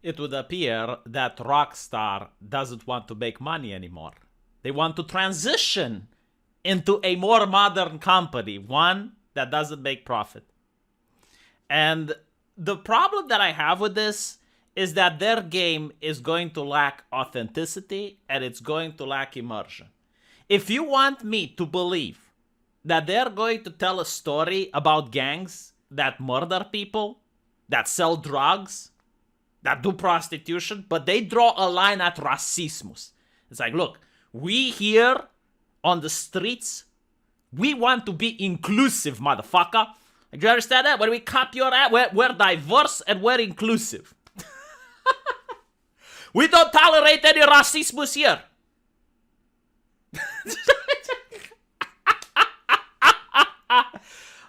it would appear that Rockstar doesn't want to make money anymore. They want to transition into a more modern company, one that doesn't make profit. And the problem that I have with this is that their game is going to lack authenticity and it's going to lack immersion. If you want me to believe that they're going to tell a story about gangs that murder people, that sell drugs, that do prostitution, but they draw a line at racismus. It's like, look, we here on the streets, we want to be inclusive, motherfucker. Do you understand that? When we cop your ass, we're diverse and we're inclusive. We don't tolerate any racismus here.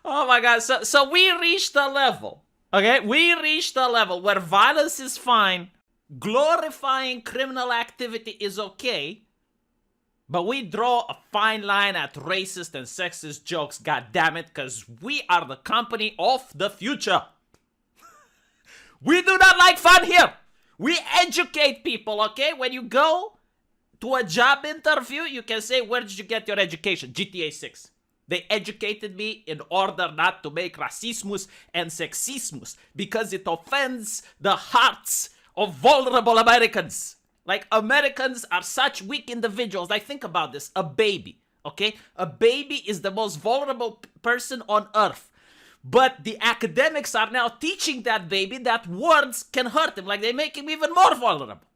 Oh my god, so we reached a level, okay? We reached a level where violence is fine, glorifying criminal activity is okay, but we draw a fine line at racist and sexist jokes, goddammit, because we are the company of the future. We do not like fun here. We educate people, okay? When you go to a job interview, you can say, where did you get your education? GTA 6. They educated me in order not to make racismus and sexismus because it offends the hearts of vulnerable Americans. Like, Americans are such weak individuals. Like, think about this. A baby, okay? A baby is the most vulnerable person on earth. But the academics are now teaching that baby that words can hurt him. Like, they make him even more vulnerable.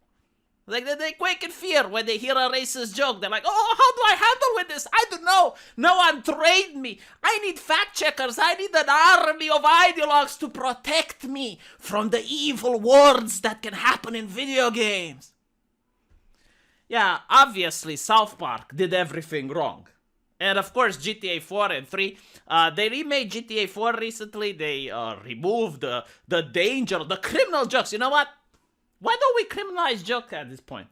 Like, they quake in fear when they hear a racist joke. They're like, oh, how do I handle with this? I don't know. No one trained me. I need fact checkers. I need an army of ideologues to protect me from the evil words that can happen in video games. Yeah, obviously, South Park did everything wrong. And of course, GTA 4 and 3, they remade GTA 4 recently. They removed the danger, the criminal jokes. You know what? Why don't we criminalize jokes at this point?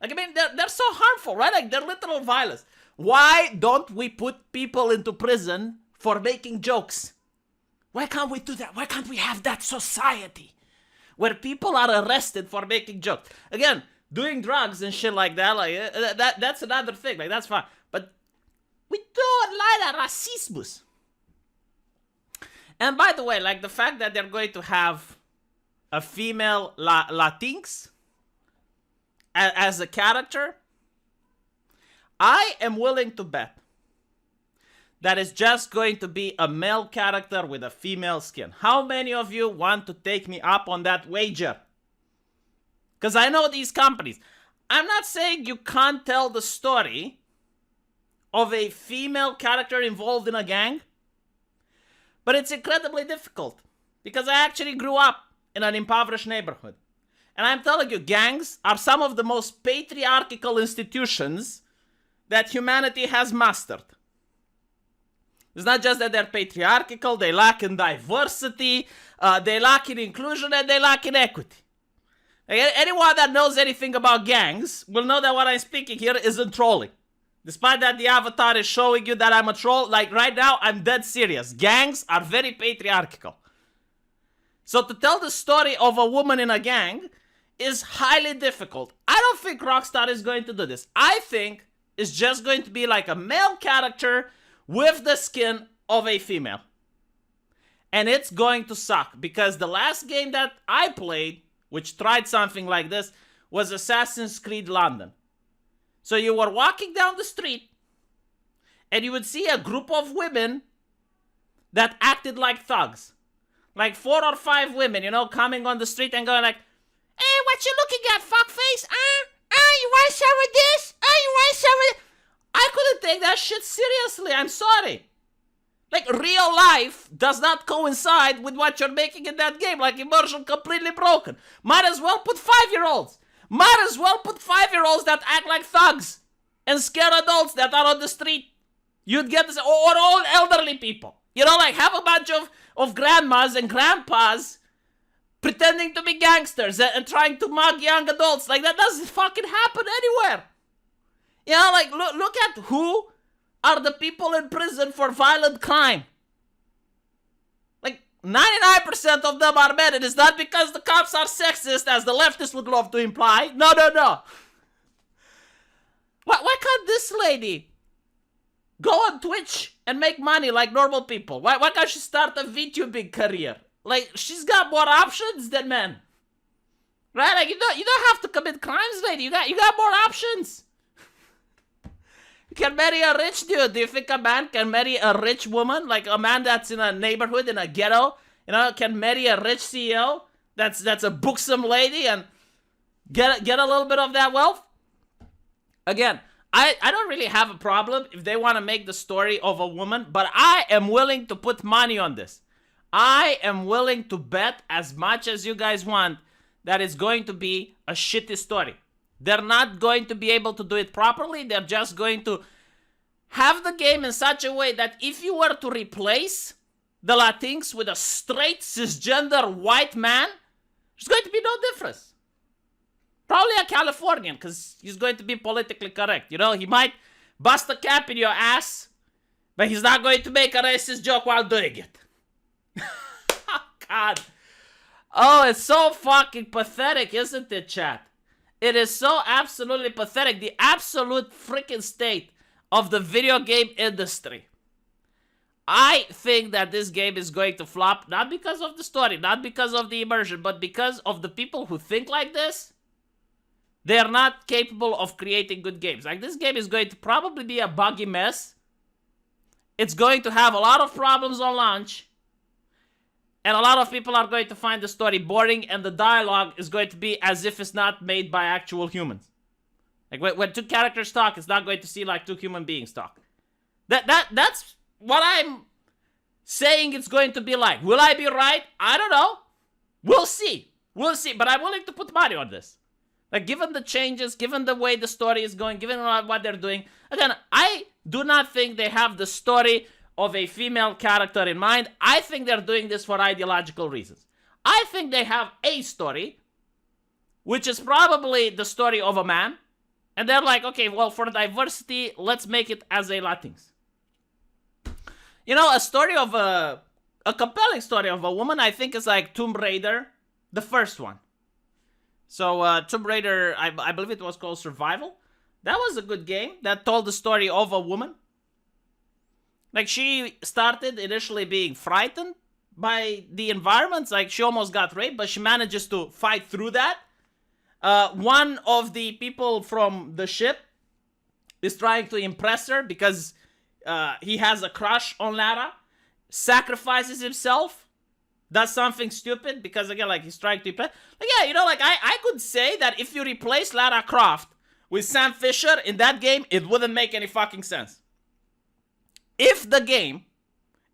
Like, I mean, they're so harmful, right? Like, they're literal violence. Why don't we put people into prison for making jokes? Why can't we do that? Why can't we have that society where people are arrested for making jokes? Again, doing drugs and shit like that, like, that's another thing. Like, that's fine. But we don't like that racismus. And by the way, like, the fact that they're going to have a female Latinx as a character, I am willing to bet that it's just going to be a male character with a female skin. How many of you want to take me up on that wager? Because I know these companies. I'm not saying you can't tell the story of a female character involved in a gang, but it's incredibly difficult because I actually grew up in an impoverished neighborhood. And I'm telling you, gangs are some of the most patriarchal institutions that humanity has mastered. It's not just that they're patriarchal, they lack in diversity, they lack in inclusion, and they lack in equity. Anyone that knows anything about gangs will know that what I'm speaking here isn't trolling. Despite that the avatar is showing you that I'm a troll, like right now, I'm dead serious. Gangs are very patriarchal. So to tell the story of a woman in a gang is highly difficult. I don't think Rockstar is going to do this. I think it's just going to be like a male character with the skin of a female. And it's going to suck because the last game that I played, which tried something like this, was Assassin's Creed London. So you were walking down the street and you would see a group of women that acted like thugs. Like 4 or 5 women, you know, coming on the street and going like, hey, what you looking at, fuckface? You want some of this? You want some of this? I couldn't take that shit seriously, I'm sorry. Like, real life does not coincide with what you're making in that game. Like, immersion completely broken. Might as well put 5-year-olds. Might as well put 5-year-olds that act like thugs and scare adults that are on the street. You'd get this, or all elderly people. You know, like, have a bunch of grandmas and grandpas pretending to be gangsters and trying to mug young adults. Like, that doesn't fucking happen anywhere. You know, like, look at who are the people in prison for violent crime. Like, 99% of them are men. It is not because the cops are sexist, as the leftists would love to imply. No, no, no. Why can't this lady go on Twitch and make money like normal people? Why can't she start a VTubing career? Like, she's got more options than men. Right? Like, you don't have to commit crimes, lady. You got more options. You can marry a rich dude. Do you think a man can marry a rich woman? Like a man that's in a neighborhood, in a ghetto, can marry a rich CEO that's a buxom lady and get a little bit of that wealth? Again, I don't really have a problem if they want to make the story of a woman, but I am willing to put money on this. I am willing to bet as much as you guys want that it's going to be a shitty story. They're not going to be able to do it properly. They're just going to have the game in such a way that if you were to replace the Latinx with a straight cisgender white man, there's going to be no difference. Probably a Californian, because he's going to be politically correct. He might bust a cap in your ass, but he's not going to make a racist joke while doing it. God. Oh, it's so fucking pathetic, isn't it, chat? It is so absolutely pathetic. The absolute freaking state of the video game industry. I think that this game is going to flop, not because of the story, not because of the immersion, but because of the people who think like this. They are not capable of creating good games. Like, this game is going to probably be a buggy mess. It's going to have a lot of problems on launch. And a lot of people are going to find the story boring, and the dialogue is going to be as if it's not made by actual humans. Like, when two characters talk, it's not going to seem like two human beings talk. That's what I'm saying it's going to be like. Will I be right? I don't know. We'll see. We'll see. But I'm willing to put money on this. Like, given the changes, given the way the story is going, given what they're doing. Again, I do not think they have the story of a female character in mind. I think they're doing this for ideological reasons. I think they have a story, which is probably the story of a man. And they're like, okay, well, for diversity, let's make it as a Latinx. A story of a compelling story of a woman, I think, is like Tomb Raider, the first one. So, Tomb Raider, I believe it was called Survival. That was a good game that told the story of a woman. Like, she started initially being frightened by the environments. Like, she almost got raped, but she manages to fight through that. One of the people from the ship is trying to impress her because he has a crush on Lara. Sacrifices himself. Does something stupid because, again, like, he's trying to impress. Like, yeah, I could say that if you replace Lara Croft with Sam Fisher in that game, it wouldn't make any fucking sense. If the game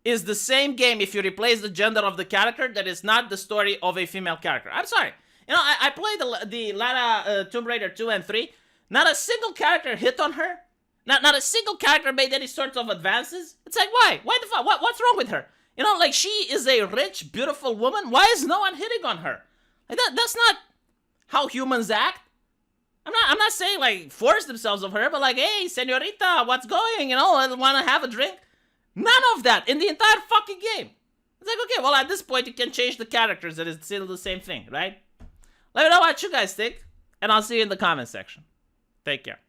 is the same game, if you replace the gender of the character, that is not the story of a female character. I'm sorry. I played the Lara Tomb Raider 2 and 3. Not a single character hit on her. Not a single character made any sort of advances. It's like, why? Why the fuck? What's wrong with her? Like, she is a rich, beautiful woman. Why is no one hitting on her? Like, that's not how humans act. I'm not saying, like, force themselves on her, but like, hey, senorita, what's going? I want to have a drink. None of that in the entire fucking game. It's like, okay, well, at this point, you can change the characters and it's still the same thing, right? Let me know what you guys think, and I'll see you in the comment section. Take care.